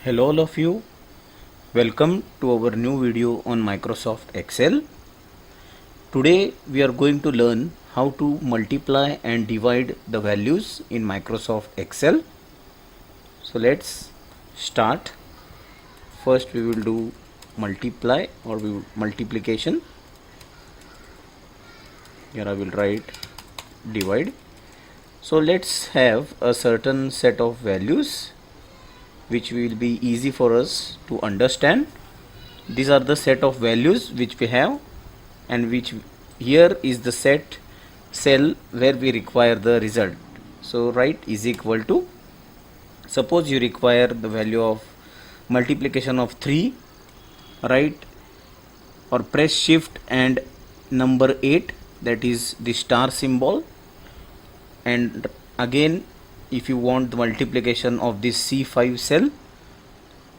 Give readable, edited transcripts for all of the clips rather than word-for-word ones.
Hello all of you, welcome to our new video on Microsoft Excel. Today we are going to learn how to multiply and divide the values in Microsoft Excel. So let's start. First we will do multiply or multiplication. Here I will write divide. So let's have a certain set of values which will be easy for us to understand. These are the set of values which we have, and which here is the set cell where we require the result. So write is equal to, suppose you require the value of multiplication of 3, write or press shift and number 8, that is the star symbol, and again if you want the multiplication of this C5 cell,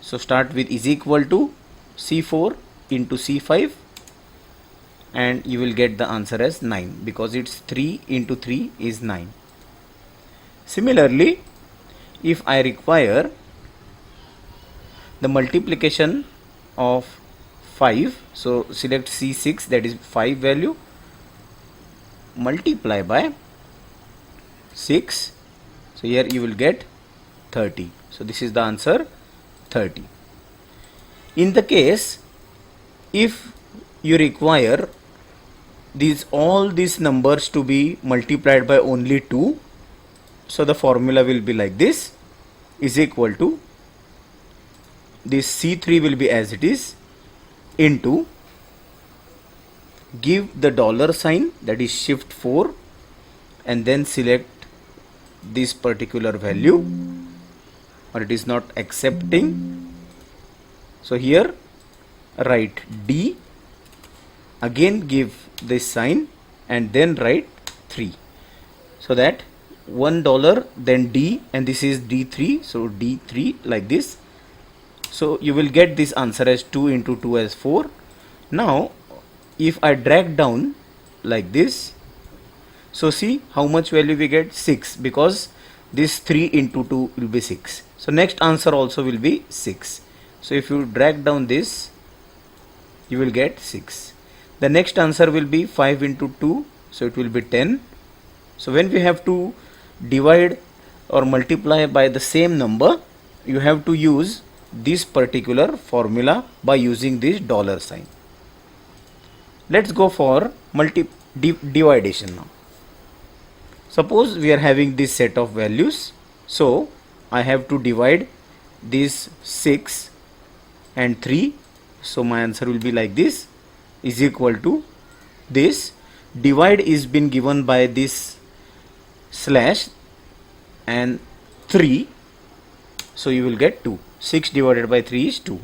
so start with is equal to C4 into C5 and you will get the answer as 9, because it's 3 into 3 is 9. Similarly, if I require the multiplication of 5, so select C6, that is 5 value, multiply by 6. So here you will get 30. So this is the answer, 30. In the case if you require all these numbers to be multiplied by only 2, so the formula will be like this, is equal to this C3 will be as it is into, give the dollar sign, that is shift 4, and then select this particular value, or it is not accepting, so here write D, again give this sign and then write 3, so that $1 then D, and this is D3, so D3 like this. So you will get this answer as 2 into 2 as 4. Now if I drag down like this, so see how much value we get, 6, because this 3 into 2 will be 6. So next answer also will be 6. So if you drag down this, you will get 6. The next answer will be 5 into 2, so it will be 10. So when we have to divide or multiply by the same number, you have to use this particular formula by using this dollar sign. Let's go for dividation now. Suppose we are having this set of values, so I have to divide this 6 and 3, so my answer will be like this, is equal to this, divide is been given by this slash and 3, so you will get 2. 6 divided by 3 is 2.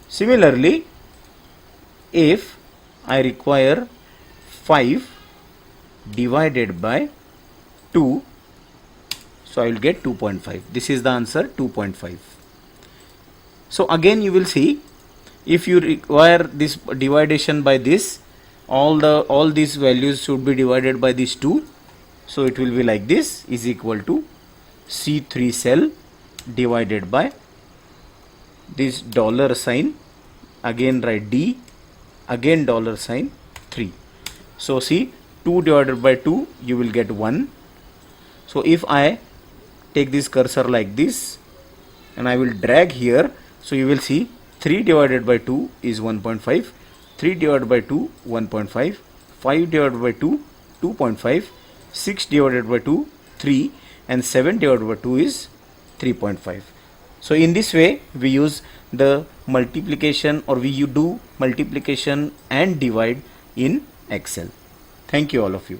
Similarly, if I require 5 divided by 2, so I will get 2.5. This is the answer, 2.5. So again you will see, if you require this dividation by this, all these values should be divided by this 2, so it will be like this, is equal to C3 cell divided by this dollar sign, again write D, again dollar sign 3. So see, 2 divided by 2 you will get 1. So if I take this cursor like this and I will drag here, so you will see 3 divided by 2 is 1.5, 3 divided by 2 1.5, 5 divided by 2 2.5, 6 divided by 2 3, and 7 divided by 2 is 3.5. So in this way we use the multiplication, or we do multiplication and divide in Excel. Thank you all of you.